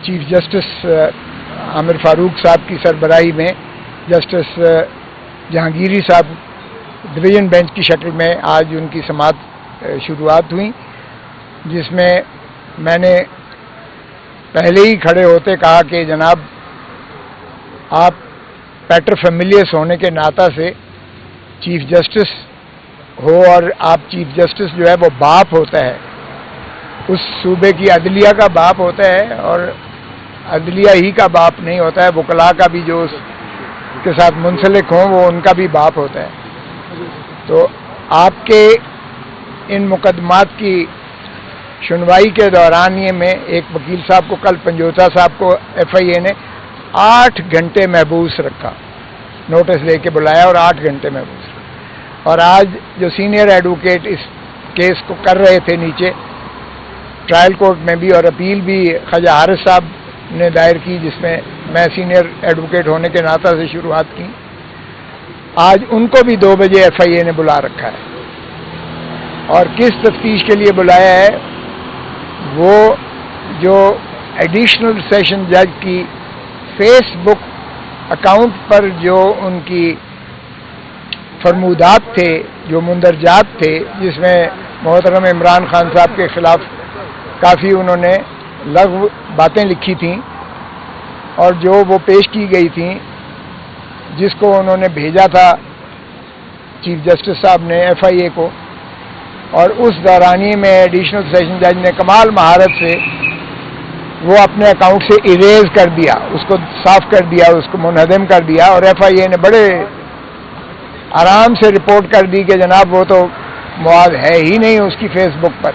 Chief justice عامر فاروق صاحب کی سربراہی میں جسٹس جہانگیری صاحب ڈویژن بینچ کی شکل میں آج ان کی سماعت شروعات ہوئی، جس میں میں نے پہلے ہی کھڑے ہوتے کہا کہ جناب آپ پیٹر فیملیس ہونے کے ناطہ سے چیف جسٹس ہو، اور آپ چیف جسٹس جو ہے وہ باپ ہوتا ہے، اس صوبے کی عدلیہ کا باپ ہوتا ہے، اور عدلیہ ہی کا باپ نہیں ہوتا ہے، وکلاء کا بھی جو اس کے ساتھ منسلک ہوں وہ ان کا بھی باپ ہوتا ہے۔ تو آپ کے ان مقدمات کی سنوائی کے دوران یہ میں ایک وکیل صاحب کو کل پنجوتا صاحب کو ایف آئی اے نے 8 گھنٹے محبوس رکھا، نوٹس لے کے بلایا اور 8 گھنٹے محبوس رکھا، اور آج جو سینئر ایڈوکیٹ اس کیس کو کر رہے تھے نیچے ٹرائل کورٹ میں بھی، اور اپیل بھی خواجہ حارث صاحب نے دائر کی جس میں میں سینئر ایڈوکیٹ ہونے کے ناطہ سے شروعات کی، آج ان کو بھی 2 بجے ایف آئی اے نے بلا رکھا ہے، اور کس تفتیش کے لیے بلایا ہے؟ وہ جو ایڈیشنل سیشن جج کی فیس بک اکاؤنٹ پر جو ان کی فرمودات تھے، جو مندرجات تھے، جس میں محترم عمران خان صاحب کے خلاف کافی انہوں نے لغو باتیں لکھی تھیں، اور جو وہ پیش کی گئی تھیں، جس کو انہوں نے بھیجا تھا چیف جسٹس صاحب نے ایف آئی اے کو، اور اس دورانیے میں ایڈیشنل سیشن جج نے کمال مہارت سے وہ اپنے اکاؤنٹ سے اریز کر دیا، اس کو صاف کر دیا، اس کو منہدم کر دیا، اور ایف آئی اے نے بڑے آرام سے رپورٹ کر دی کہ جناب وہ تو مواد ہے ہی نہیں اس کی فیس بک پر،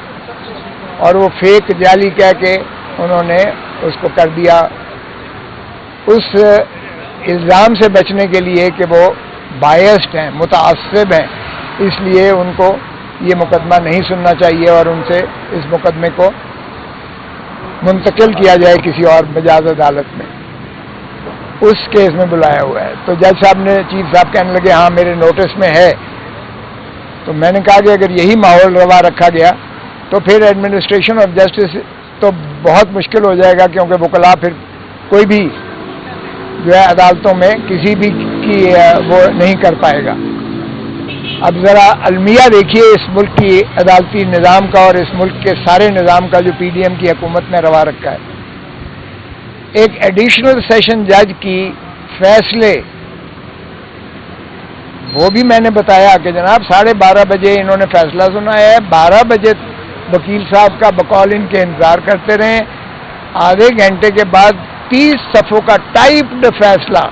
اور وہ فیک جعلی کہہ کے انہوں نے اس کو کر دیا، اس الزام سے بچنے کے لیے کہ وہ بائسڈ ہیں، متعصب ہیں، اس لیے ان کو یہ مقدمہ نہیں سننا چاہیے اور ان سے اس مقدمے کو منتقل کیا جائے کسی اور مجاز عدالت میں، اس کیس میں بلایا ہوا ہے۔ تو جج صاحب نے، چیف صاحب کہنے لگے ہاں میرے نوٹس میں ہے، تو میں نے کہا کہ اگر یہی ماحول روا رکھا گیا تو پھر ایڈمنسٹریشن آف جسٹس تو بہت مشکل ہو جائے گا، کیونکہ وکلاء پھر کوئی بھی جو ہے عدالتوں میں کسی بھی کی وہ نہیں کر پائے گا۔ اب ذرا المیہ دیکھیے اس ملک کی عدالتی نظام کا اور اس ملک کے سارے نظام کا جو پی ڈی ایم کی حکومت نے روا رکھا ہے۔ ایک ایڈیشنل سیشن جج کی فیصلے، وہ بھی میں نے بتایا کہ جناب 12:30 بجے انہوں نے فیصلہ سنایا ہے، 12 بجے وکیل صاحب کا بقول ان کے انتظار کرتے رہے، آدھے گھنٹے کے بعد 30 صفحوں کا ٹائپڈ فیصلہ،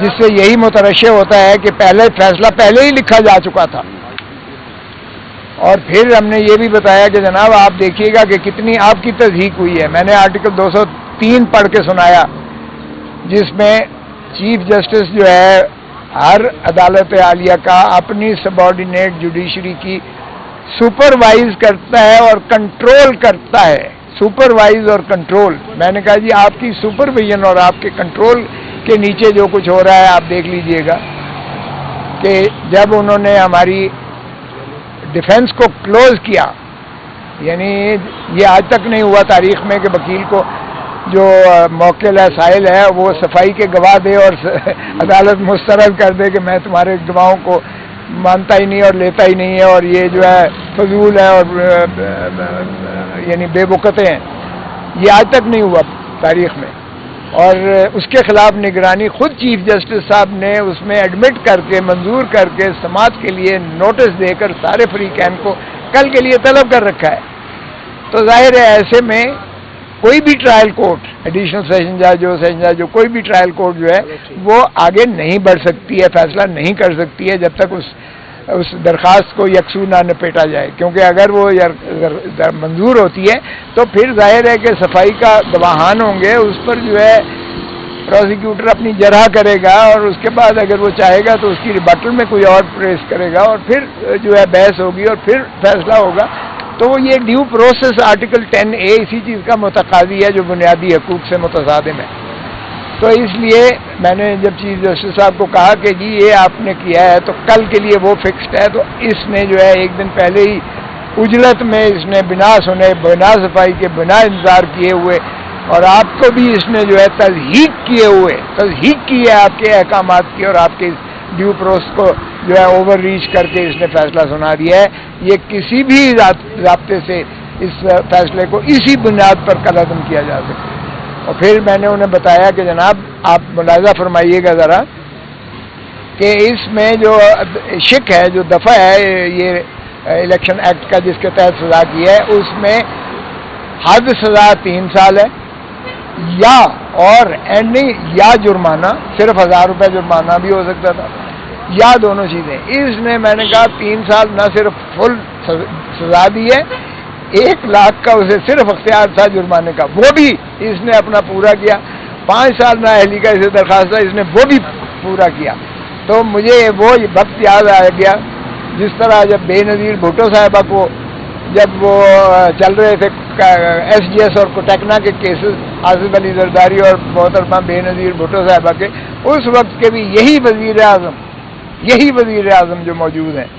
جس سے یہی مترشح ہوتا ہے کہ پہلے فیصلہ پہلے ہی لکھا جا چکا تھا۔ اور پھر ہم نے یہ بھی بتایا کہ جناب آپ دیکھیے گا کہ کتنی آپ کی تصدیق ہوئی ہے۔ میں نے آرٹیکل 203 پڑھ کے سنایا، جس میں چیف جسٹس جو ہے ہر عدالت عالیہ کا اپنی سبارڈینیٹ جوڈیشری کی سپروائز کرتا ہے اور کنٹرول کرتا ہے، سپروائز اور کنٹرول۔ میں نے کہا جی آپ کی سپرویژن اور آپ کے کنٹرول کے نیچے جو کچھ ہو رہا ہے آپ دیکھ لیجئے گا کہ جب انہوں نے ہماری ڈیفنس کو کلوز کیا، یعنی یہ آج تک نہیں ہوا تاریخ میں کہ وکیل کو جو موکل ہے، سائل ہے، وہ صفائی کے گواہ دے اور عدالت مسترد کر دے کہ میں تمہارے گواہوں کو مانتا ہی نہیں اور لیتا ہی نہیں ہے، اور یہ جو ہے فضول ہے اور یعنی بے وقعتے ہیں۔ یہ آج تک نہیں ہوا تاریخ میں، اور اس کے خلاف نگرانی خود چیف جسٹس صاحب نے اس میں ایڈمٹ کر کے، منظور کر کے، سماعت کے لیے نوٹس دے کر سارے فریقین کو کل کے لیے طلب کر رکھا ہے۔ تو ظاہر ہے ایسے میں کوئی بھی ٹرائل کورٹ، ایڈیشنل سیشن جج ہو، سیشن جج ہو، کوئی بھی ٹرائل کورٹ جو ہے وہ آگے نہیں بڑھ سکتی ہے، فیصلہ نہیں کر سکتی ہے جب تک اس درخواست کو یکسو نہ نپیٹا جائے، کیونکہ اگر وہ منظور ہوتی ہے تو پھر ظاہر ہے کہ صفائی کا گواہان ہوں گے، اس پر جو ہے پروسیکیوٹر اپنی جرح کرے گا، اور اس کے بعد اگر وہ چاہے گا تو اس کی ریبٹل میں کوئی اور پیش کرے گا، اور پھر جو ہے بحث ہوگی اور پھر فیصلہ ہوگا۔ تو وہ یہ ڈیو پروسیس آرٹیکل 10A اسی چیز کا متقاضی ہے جو بنیادی حقوق سے متصادم ہے۔ تو اس لیے میں نے جب چیف جسٹس صاحب کو کہا کہ جی یہ آپ نے کیا ہے تو کل کے لیے وہ فکسڈ ہے، تو اس نے جو ہے ایک دن پہلے ہی उजलत में इसने बिना सुने, बिना सफाई के, बिना इंतजार किए हुए, और आपको भी इसने जो है तज़हीक किए हुए, तज़हीक की है आपके अहकामात की और आपके ड्यू प्रोसेस को जो है ओवर रीच करके इसने फैसला सुना दिया है। ये किसी भी राब्ते से इस फैसले को इसी बुनियाद पर कलअदम किया जा सकता है। और फिर मैंने उन्हें बताया कि जनाब आप मुलाज़ा फरमाइएगा ज़रा कि इसमें जो शिक है, जो दफ़ा है ये इलेक्शन एक्ट का जिसके तहत सज़ा की है, उसमें हद सज़ा 3 साल है या और एंडिंग या जुर्माना, सिर्फ 1000 रुपये जुर्माना भी हो सकता था, या दोनों चीज़ें। इसने मैंने कहा 3 साल न सिर्फ फुल सज़ा दी है, 1 लाख का उसे सिर्फ अख्तियार था जुर्माने का, वो भी इसने अपना पूरा किया। 5 साल नाअहली का इसे दरख्वास्त था, इसने वो भी पूरा किया। तो मुझे वो वक्त याद आ गया जिस तरह जब बेनज़ीर भुट्टो साहिबा को जब वो चल रहे थे SGS और कोटकना के केसेस, आसिफ अली जरदारी और मोहतरमा बेनज़ीर भुट्टो साहिबा के, उस वक्त के भी यही वज़ीर आज़म जो मौजूद हैं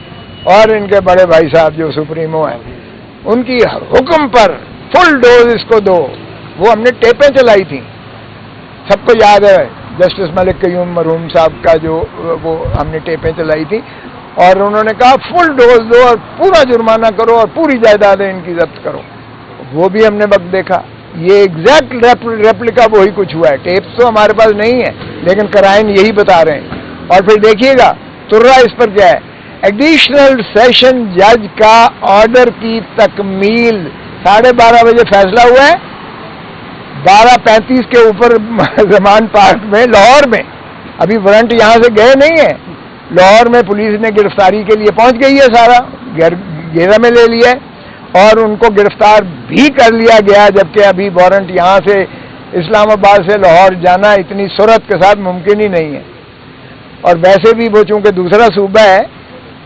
और इनके बड़े भाई साहब जो सुप्रीमो हैं, उनकी हुक्म पर फुल डोज इसको दो, वो हमने टेपें चलाई थी, सबको याद है। जस्टिस मलिक कयूम मरहूम साहब का जो वो हमने टेपें चलाई थी और उन्होंने कहा फुल डोज दो और पूरा जुर्माना करो और पूरी जायदादें इनकी जब्त करो। वो भी हमने वक्त देखा। ये एग्जैक्ट रेप्लिका वही कुछ हुआ है। टेप्स तो हमारे पास नहीं है लेकिन कराइन यही बता रहे हैं। और फिर देखिएगा तुर्रा इस पर क्या है, एडिशनल सेशन जज का ऑर्डर की तकमील 12:30 बजे फैसला हुआ है, 12:35 के ऊपर जमान पार्क में लाहौर में, अभी वारंट यहाँ से गए नहीं है, लाहौर में पुलिस ने गिरफ्तारी के लिए पहुंच गई है, सारा घेरा में ले लिया है और उनको गिरफ्तार भी कर लिया गया, जबकि अभी वारंट यहाँ से इस्लामाबाद से लाहौर जाना इतनी सूरत के साथ मुमकिन ही नहीं है। और वैसे भी वो चूँकि दूसरा सूबा है,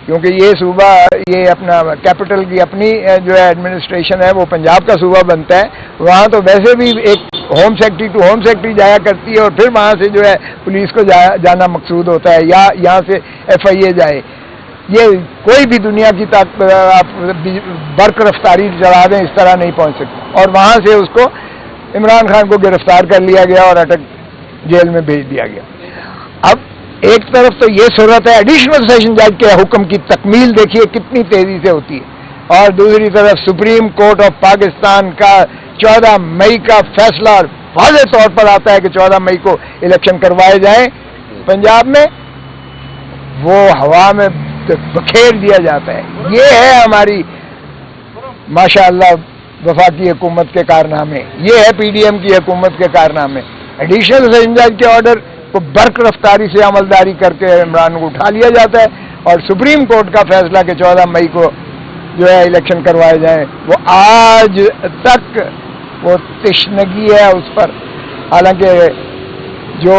क्योंकि ये सूबा ये अपना कैपिटल की अपनी जो है एडमिनिस्ट्रेशन है वो पंजाब का सूबा बनता है, वहाँ तो वैसे भी एक home secretary to home secretary जाया करती है और फिर वहाँ से जो है पुलिस को जाना मकसूद होता है या यहाँ से FIA जाए। ये कोई भी दुनिया की आप बर्क रफ्तारी चला दें इस तरह नहीं पहुँच सकता। और वहाँ से उसको इमरान खान को गिरफ्तार कर लिया गया और अटक जेल में भेज दिया गया। अब एक तरफ तो ये सूरत है, एडिशनल सेशन जज के हुक्म की तकमील देखिए कितनी तेजी से होती है, और दूसरी तरफ सुप्रीम कोर्ट ऑफ पाकिस्तान का 14 मई का फैसला वाज़ेह तौर पर आता है कि 14 मई को इलेक्शन करवाए जाए पंजाब में, वो हवा में बखेर दिया जाता है। ये है हमारी माशाअल्लाह वफाकी हुकूमत के कारनामे, ये है PDM की हुकूमत के कारनामे। एडिशनल सेशन जज के ऑर्डर को बर्क रफ्तारी से अमलदारी करके इमरान को उठा लिया जाता है और सुप्रीम कोर्ट का फैसला कि 14 मई को जो है इलेक्शन करवाए जाएं, वो आज तक वो तिश्नगी है उस पर। हालांकि जो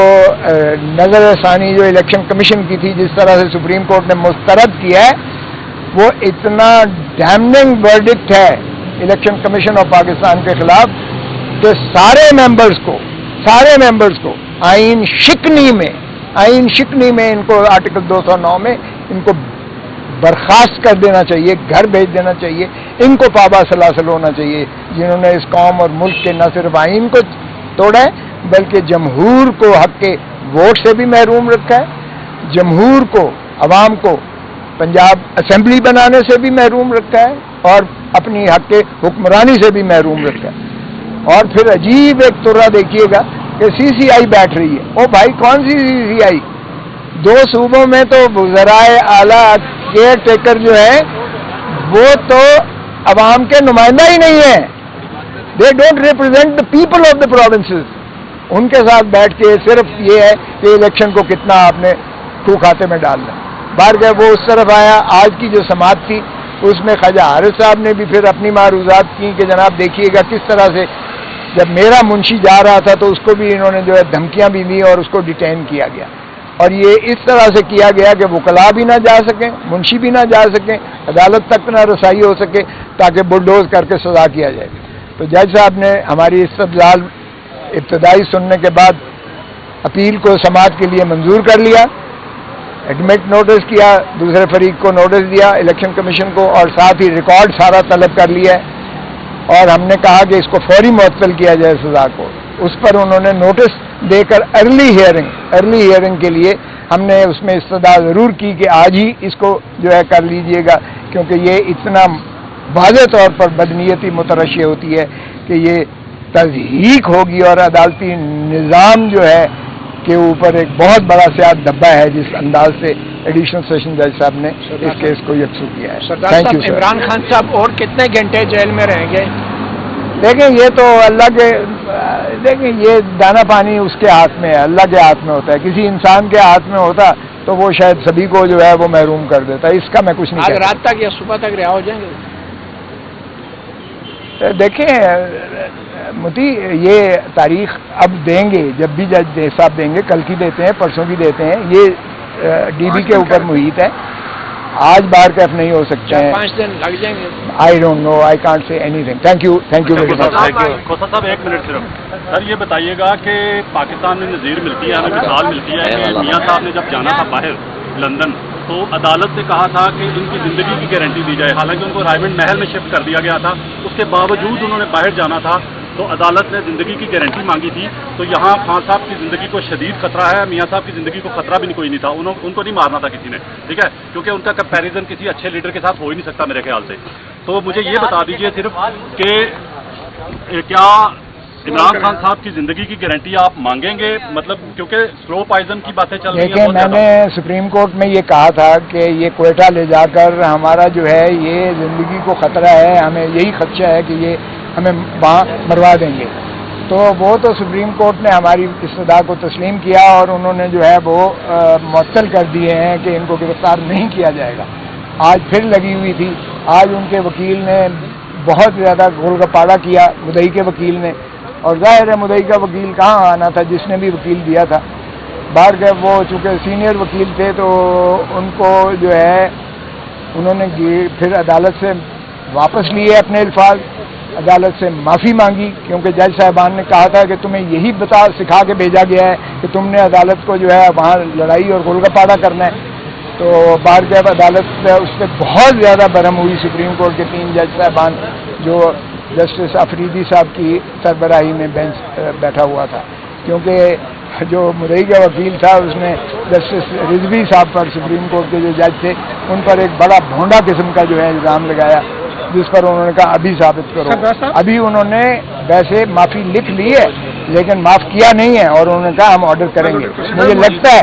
नजर सानी जो इलेक्शन कमीशन की थी, जिस तरह से सुप्रीम कोर्ट ने मुस्तरद किया है, वो इतना डैमनिंग वर्डिक्ट है इलेक्शन कमीशन ऑफ पाकिस्तान के खिलाफ कि सारे मेंबर्स को आइन शिकनी में इनको आर्टिकल 209 में इनको बर्खास्त कर देना चाहिए, घर भेज देना चाहिए, इनको पाबा सलासल होना चाहिए, जिन्होंने इस कौम और मुल्क के न सिर्फ आइन को तोड़ा है बल्कि जमहूर को हक के वोट से भी महरूम रखा है, जमहूर को, अवाम को पंजाब असेंबली बनाने से भी महरूम रखा है और अपनी हक के हुक्मरानी से भी महरूम रखा है। और फिर अजीब एक तुर्रा देखिएगा कि CCI बैठ रही है। ओ भाई कौन सी CCI? 2 सूबों में तो वज़राए आला केयर टेकर जो है वो तो अवाम के नुमाइंदा ही नहीं है, they don't represent the people of the provinces. उनके साथ बैठ के सिर्फ ये है कि इलेक्शन को कितना आपने खू खाते में डालना। बाहर गए वो उस तरफ आया। आज की जो समात थी उसमें ख्वाजा हारिस साहब ने भी फिर अपनी मारूजात की कि जनाब देखिएगा किस तरह से जब मेरा मुंशी जा रहा था तो उसको भी इन्होंने जो है धमकियां भी दी और उसको डिटेन किया गया, और ये इस तरह से किया गया कि वकला भी ना जा सकें, मुंशी भी ना जा सकें, अदालत तक ना रसाई हो सके, ताकि बुलडोज करके सजा किया जाए। तो जज साहब ने हमारी इस्तदलाल इब्तदाई सुनने के बाद अपील को समाअत के लिए मंजूर कर लिया। एडमिट नोटिस किया, दूसरे फरीक को नोटिस दिया इलेक्शन कमीशन को, और साथ ही रिकॉर्ड सारा तलब कर लिया है, और हमने कहा कि इसको फौरी मुअत्तल किया जाए सज़ा को। उस पर उन्होंने नोटिस देकर अर्ली हियरिंग के लिए हमने उसमें इस्तदा ज़रूर की कि आज ही इसको जो है कर लीजिएगा, क्योंकि ये इतना वाज़ेह तौर पर बदनीयती मुतरशी होती है कि ये तज़हीक होगी, और अदालती निज़ाम जो है के ऊपर एक बहुत बड़ा सियाह धब्बा है जिस अंदाज से एडिशनल सेशन जज साहब ने इस केस को यकसू किया है। Thank you. इमरान खान साहब और कितने घंटे जेल में रहेंगे? देखें, ये तो अल्लाह के, देखें ये दाना पानी उसके हाथ में है, अल्लाह के हाथ में होता है। किसी इंसान के हाथ में होता तो वो शायद सभी को जो है वो महरूम कर देता। इसका मैं कुछ नहीं कहता। आज रात तक या सुबह तक रिहा हो जाएंगे? देखें मुती, ये तारीख अब देंगे, जब भी जज साहब देंगे, कल की देते हैं, परसों की देते हैं, ये डीबी के ऊपर मुहित है। आज बार कैफ नहीं हो सकते हैं। 5 दिन लग जाएंगे। I don't know, I can't say anything. Thank you very much. Khosa sahab, 1 minute सिर्फ। सर ये बताइएगा कि पाकिस्तान में नज़ीर मिलती है, हमें मिसाल मिलती है कि मियाँ साहब ने जब जाना था बाहर लंदन, तो अदालत से कहा था कि इनकी ज़िंदगी की गारंटी दी जाए। हालांकि उनको रायमंड महल में शिफ्ट कर दिया गया था, उसके बावजूद उन्होंने बाहर जाना था, तो अदालत ने ज़िंदगी की गारंटी मांगी थी। तो यहाँ खान साहब की ज़िंदगी को शदीद खतरा है, मियाँ साहब की ज़िंदगी को खतरा भी कोई नहीं था। उनको नहीं मारना था किसी ने, ठीक है, क्योंकि उनका कंपैरिजन किसी अच्छे लीडर के साथ हो ही नहीं सकता मेरे ख्याल से। तो मुझे ये बता दीजिए सिर्फ कि क्या इमरान खान साहब की ज़िंदगी की गारंटी आप मांगेंगे, मतलब क्योंकि स्लो पॉइजन की बातें चल रही हैं। देखिए, मैंने सुप्रीम कोर्ट में ये कहा था कि ये क्वेटा ले जाकर हमारा जो है ये ज़िंदगी को ख़तरा है, हमें यही खदशा है कि ये हमें वहाँ मरवा देंगे। तो वो तो सुप्रीम कोर्ट ने हमारी इस्तदा को तस्लीम किया, और उन्होंने जो है वो मुअत्तल कर दिए हैं कि इनको गिरफ्तार नहीं किया जाएगा। आज फिर लगी हुई थी, आज उनके वकील ने बहुत ज़्यादा गोलगप्पाड़ा किया, मुदई के वकील ने, और जाहिर है मुदई का वकील कहाँ आना था, जिसने भी वकील दिया था बाहर के, वो चूँकि सीनियर वकील थे, तो उनको जो है उन्होंने फिर अदालत से वापस लिए अपने अल्फाज, अदालत से माफ़ी मांगी, क्योंकि जज साहबान ने कहा था कि तुम्हें यही सिखा के भेजा गया है कि तुमने अदालत को जो है वहाँ लड़ाई और गोलगप्पाड़ा करना है। तो बार जब अदालत उस पर बहुत ज़्यादा बरहम हुई, सुप्रीम कोर्ट के 3 जज साहबान, जो जस्टिस अफरीदी साहब की सरबराही में बेंच बैठा हुआ था, क्योंकि जो मुदई का वकील था उसने जस्टिस रिजवी साहब पर, सुप्रीम कोर्ट के जो जज थे, उन पर एक बड़ा भोंडा किस्म का जो है इल्ज़ाम लगाया, जिस पर उन्होंने कहा अभी साबित करो। अभी उन्होंने वैसे माफ़ी लिख ली है, लेकिन माफ़ किया नहीं है, और उन्होंने कहा हम ऑर्डर करेंगे। मुझे लगता है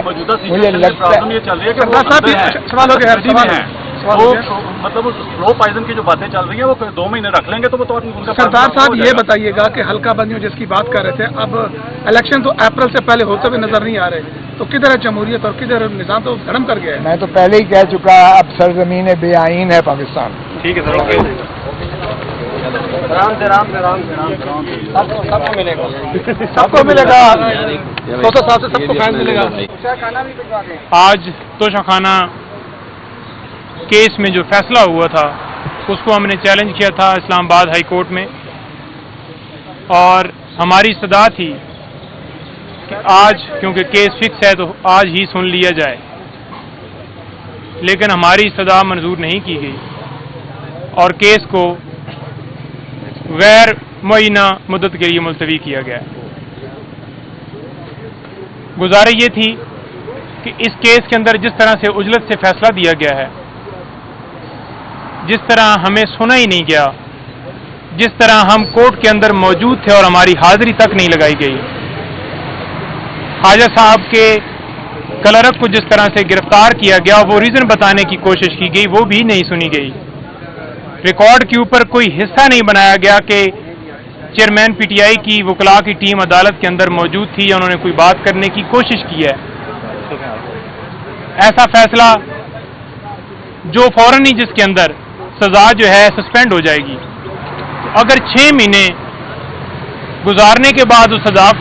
मतलब स्लो पॉइजन की जो बातें चल रही है वो 2 महीने रख लेंगे, तो वो तो उनका। सरदार साहब ये बताइएगा कि हल्का बंदियों जिसकी बात कर रहे थे, अब इलेक्शन तो अप्रैल से पहले होते हुए नजर नहीं आ रहे, तो किधर है जमहूरियत और किधर निज़ाम? तो धर्म कर गया है। मैं तो पहले ही कह चुका, अब सरजमीन बेआईन है पाकिस्तान। ठीक है सर, ओके। सबको मिलेगा, तो साहब से सबको फैन मिलेगा। आज तोशाखाना केस में जो फैसला हुआ था उसको हमने चैलेंज किया था इस्लामाबाद हाई कोर्ट में, और हमारी सदा थी कि आज क्योंकि केस फिक्स है तो आज ही सुन लिया जाए, लेकिन हमारी सदा मंजूर नहीं की गई और केस को गैर मुअय्यना मुद्दत के लिए मुलतवी किया गया। गुजारिश ये थी कि इस केस के अंदर जिस तरह से उजलत से फैसला दिया गया है, जिस तरह हमें सुना ही नहीं गया, जिस तरह हम कोर्ट के अंदर मौजूद थे और हमारी हाजिरी तक नहीं लगाई गई, ख्वाजा साहब के क्लर्क को जिस तरह से गिरफ्तार किया गया, वो रीज़न बताने की कोशिश की गई, वो भी नहीं सुनी गई। रिकॉर्ड के ऊपर कोई हिस्सा नहीं बनाया गया कि चेयरमैन पीटीआई की वकला की टीम अदालत के अंदर मौजूद थी या उन्होंने कोई बात करने की कोशिश की है। ऐसा फैसला जो फौरन ही जिसके अंदर सजा जो है सस्पेंड हो जाएगी, अगर 6 महीने गुजारने के बाद उस सजा